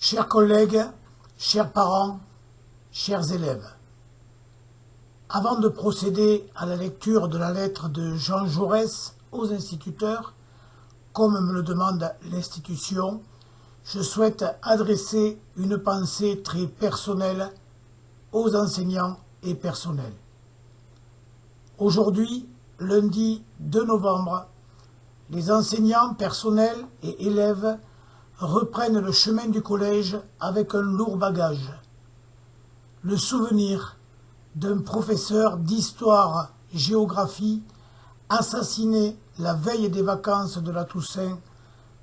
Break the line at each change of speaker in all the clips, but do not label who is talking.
Chers collègues, chers parents, chers élèves, avant de procéder à la lecture de la lettre de Jean Jaurès aux instituteurs, comme me le demande l'institution, je souhaite adresser une pensée très personnelle aux enseignants et personnels. Aujourd'hui, lundi 2 novembre, les enseignants, personnels et élèves reprennent le chemin du collège avec un lourd bagage. Le souvenir d'un professeur d'histoire-géographie assassiné la veille des vacances de la Toussaint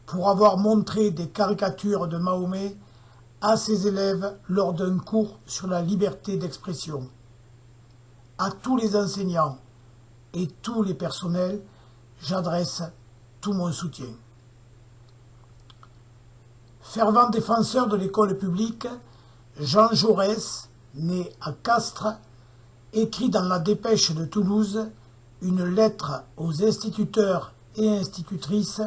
pour avoir montré des caricatures de Mahomet à ses élèves lors d'un cours sur la liberté d'expression. À tous les enseignants et tous les personnels, j'adresse tout mon soutien. Fervent défenseur de l'école publique, Jean Jaurès, né à Castres, écrit dans la Dépêche de Toulouse une lettre aux instituteurs et institutrices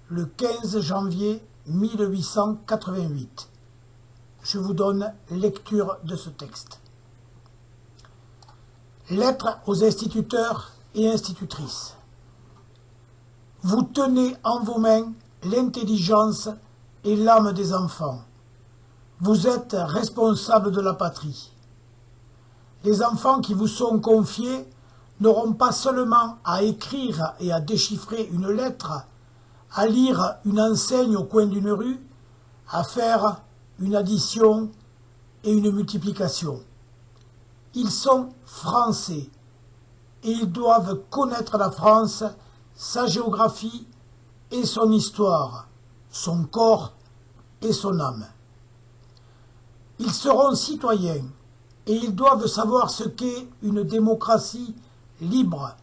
le 15 janvier 1888. Je vous donne lecture de ce texte. Lettre aux instituteurs et institutrices. Vous tenez en vos mains l'intelligence et l'âme des enfants. Vous êtes responsables de la patrie. Les enfants qui vous sont confiés n'auront pas seulement à écrire et à déchiffrer une lettre, à lire une enseigne au coin d'une rue, à faire une addition et une multiplication. Ils sont français et ils doivent connaître la France, sa géographie et son histoire, son corps et son âme. Ils seront citoyens et ils doivent savoir ce qu'est une démocratie libre,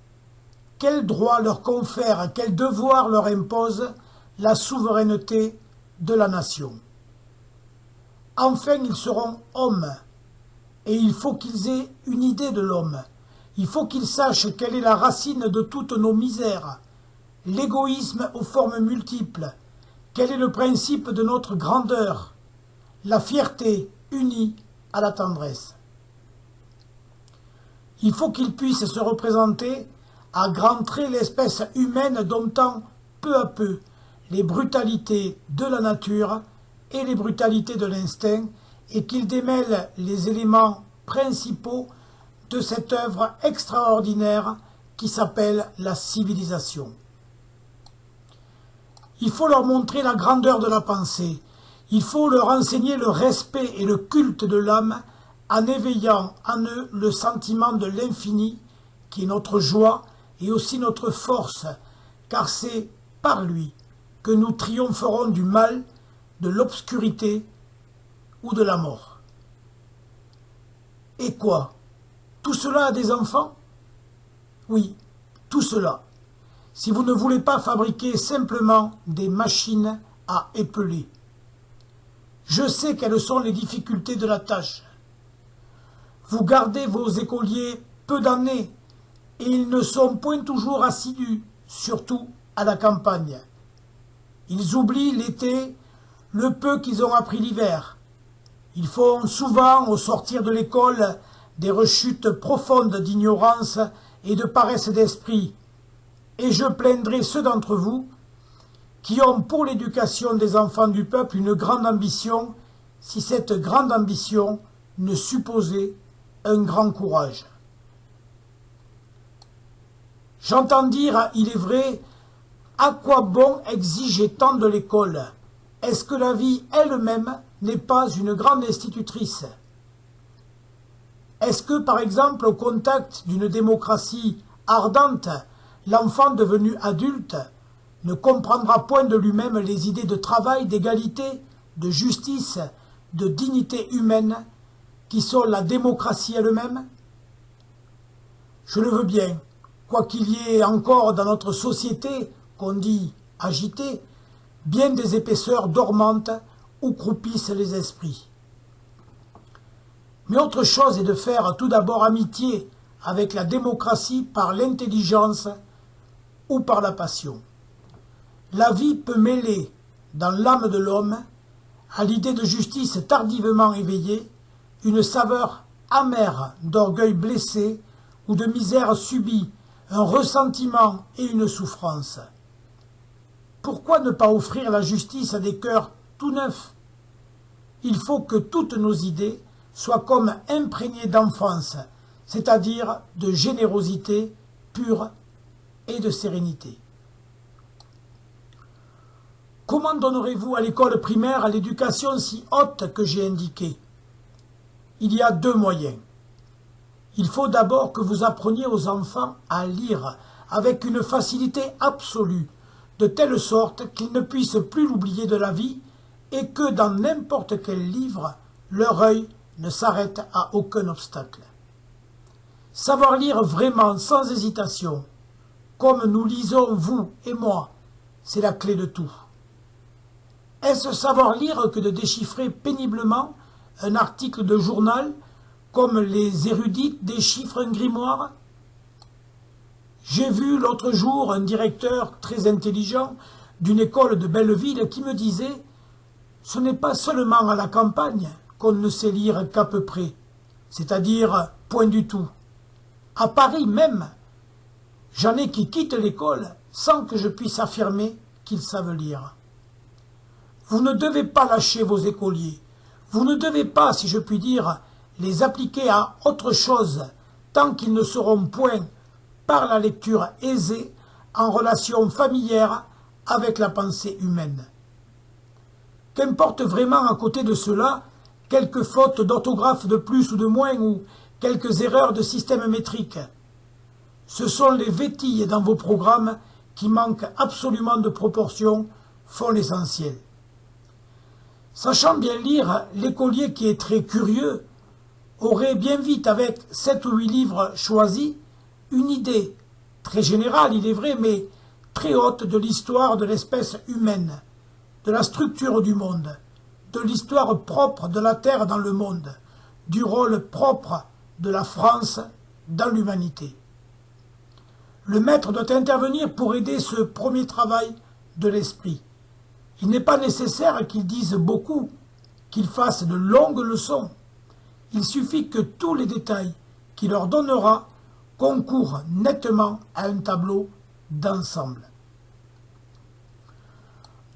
quels droits leur confère, quels devoirs leur impose la souveraineté de la nation. Enfin, ils seront hommes et il faut qu'ils aient une idée de l'homme. Il faut qu'ils sachent quelle est la racine de toutes nos misères, l'égoïsme aux formes multiples. Quel est le principe de notre grandeur? La fierté unie à la tendresse. Il faut qu'ils puissent se représenter à grands traits l'espèce humaine domptant peu à peu les brutalités de la nature et les brutalités de l'instinct et qu'ils démêlent les éléments principaux de cette œuvre extraordinaire qui s'appelle la civilisation. Il faut leur montrer la grandeur de la pensée. Il faut leur enseigner le respect et le culte de l'âme en éveillant en eux le sentiment de l'infini qui est notre joie et aussi notre force, car c'est par lui que nous triompherons du mal, de l'obscurité ou de la mort. Et quoi? Tout cela a des enfants? Oui, tout cela. Si vous ne voulez pas fabriquer simplement des machines à épeler. Je sais quelles sont les difficultés de la tâche. Vous gardez vos écoliers peu d'années et ils ne sont point toujours assidus, surtout à la campagne. Ils oublient l'été le peu qu'ils ont appris l'hiver. Ils font souvent, au sortir de l'école, des rechutes profondes d'ignorance et de paresse d'esprit. Et je plaindrai ceux d'entre vous qui ont pour l'éducation des enfants du peuple une grande ambition, si cette grande ambition ne supposait un grand courage. J'entends dire, il est vrai, à quoi bon exiger tant de l'école? Est-ce que la vie elle-même n'est pas une grande institutrice? Est-ce que, par exemple, au contact d'une démocratie ardente, l'enfant devenu adulte ne comprendra point de lui-même les idées de travail, d'égalité, de justice, de dignité humaine, qui sont la démocratie elle-même? Je le veux bien, quoiqu'il y ait encore dans notre société, qu'on dit agitée, bien des épaisseurs dormantes où croupissent les esprits. Mais autre chose est de faire tout d'abord amitié avec la démocratie par l'intelligence ou par la passion. La vie peut mêler dans l'âme de l'homme à l'idée de justice tardivement éveillée, une saveur amère d'orgueil blessé ou de misère subie, un ressentiment et une souffrance. Pourquoi ne pas offrir la justice à des cœurs tout neufs? Il faut que toutes nos idées soient comme imprégnées d'enfance, c'est-à-dire de générosité pure et de sérénité. Comment donnerez-vous à l'école primaire l'éducation si haute que j'ai indiquée? Il y a deux moyens. Il faut d'abord que vous appreniez aux enfants à lire avec une facilité absolue, de telle sorte qu'ils ne puissent plus l'oublier de la vie et que dans n'importe quel livre, leur œil ne s'arrête à aucun obstacle. Savoir lire vraiment, sans hésitation, comme nous lisons vous et moi, c'est la clé de tout. Est-ce savoir lire que de déchiffrer péniblement un article de journal, comme les érudits déchiffrent un grimoire? J'ai vu l'autre jour un directeur très intelligent d'une école de Belleville qui me disait « Ce n'est pas seulement à la campagne qu'on ne sait lire qu'à peu près, c'est-à-dire point du tout. À Paris même, j'en ai qui quittent l'école sans que je puisse affirmer qu'ils savent lire. » Vous ne devez pas lâcher vos écoliers. Vous ne devez pas, si je puis dire, les appliquer à autre chose tant qu'ils ne seront point, par la lecture aisée, en relation familière avec la pensée humaine. Qu'importe vraiment à côté de cela quelques fautes d'orthographe de plus ou de moins ou quelques erreurs de système métrique. Ce sont les vétilles dans vos programmes qui manquent absolument de proportion, font l'essentiel. Sachant bien lire, l'écolier qui est très curieux aurait bien vite, avec 7 ou 8 livres choisis, une idée, très générale il est vrai, mais très haute de l'histoire de l'espèce humaine, de la structure du monde, de l'histoire propre de la Terre dans le monde, du rôle propre de la France dans l'humanité. Le maître doit intervenir pour aider ce premier travail de l'esprit. Il n'est pas nécessaire qu'il dise beaucoup, qu'il fasse de longues leçons. Il suffit que tous les détails qu'il leur donnera concourent nettement à un tableau d'ensemble.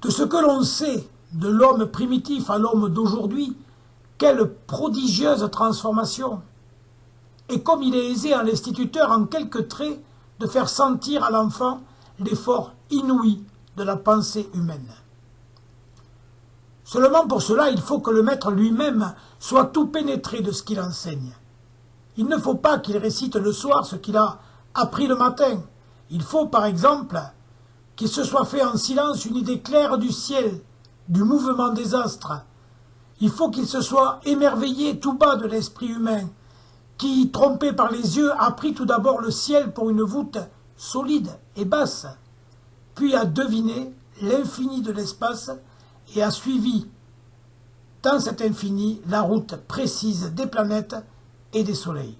De ce que l'on sait de l'homme primitif à l'homme d'aujourd'hui, quelle prodigieuse transformation! Et comme il est aisé à l'instituteur en quelques traits de faire sentir à l'enfant l'effort inouï de la pensée humaine. Seulement pour cela, il faut que le maître lui-même soit tout pénétré de ce qu'il enseigne. Il ne faut pas qu'il récite le soir ce qu'il a appris le matin. Il faut, par exemple, qu'il se soit fait en silence une idée claire du ciel, du mouvement des astres. Il faut qu'il se soit émerveillé tout bas de l'esprit humain, qui, trompé par les yeux, a pris tout d'abord le ciel pour une voûte solide et basse, puis a deviné l'infini de l'espace et a suivi dans cet infini la route précise des planètes et des soleils.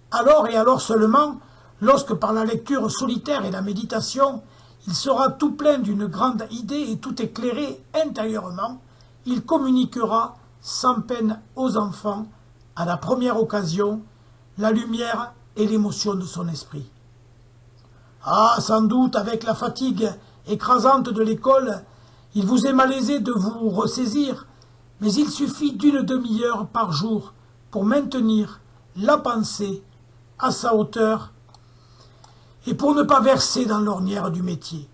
Alors et alors seulement, lorsque par la lecture solitaire et la méditation, il sera tout plein d'une grande idée et tout éclairé intérieurement, il communiquera sans peine aux enfants, à la première occasion, la lumière et l'émotion de son esprit. Ah, sans doute, avec la fatigue écrasante de l'école, il vous est malaisé de vous ressaisir, mais il suffit d'une demi-heure par jour pour maintenir la pensée à sa hauteur et pour ne pas verser dans l'ornière du métier.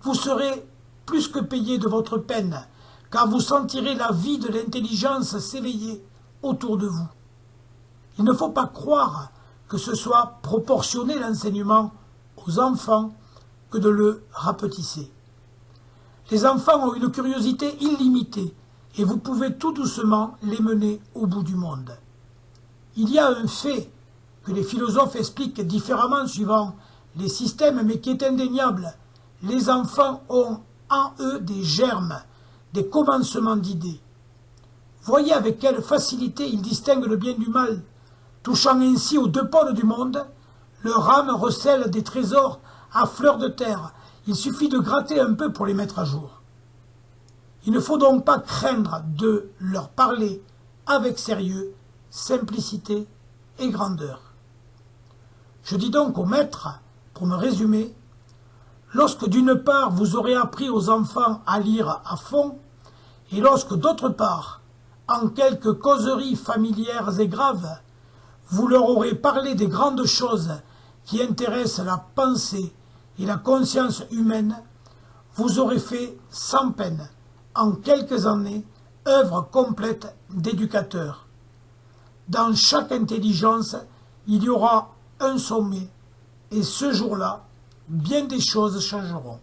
Vous serez plus que payé de votre peine, car vous sentirez la vie de l'intelligence s'éveiller autour de vous. Il ne faut pas croire que ce soit proportionner l'enseignement aux enfants que de le rapetisser. Les enfants ont une curiosité illimitée et vous pouvez tout doucement les mener au bout du monde. Il y a un fait que les philosophes expliquent différemment suivant les systèmes, mais qui est indéniable. Les enfants ont en eux des germes, des commencements d'idées. Voyez avec quelle facilité ils distinguent le bien du mal. Touchant ainsi aux deux pôles du monde, leur âme recèle des trésors à fleur de terre. Il suffit de gratter un peu pour les mettre à jour. Il ne faut donc pas craindre de leur parler avec sérieux, simplicité et grandeur. Je dis donc au maître, pour me résumer, lorsque d'une part vous aurez appris aux enfants à lire à fond, et lorsque d'autre part, en quelques causeries familières et graves, vous leur aurez parlé des grandes choses qui intéressent la pensée et la conscience humaine, vous aurez fait sans peine, en quelques années, œuvre complète d'éducateur. Dans chaque intelligence, il y aura un sommet, et ce jour-là, bien des choses changeront.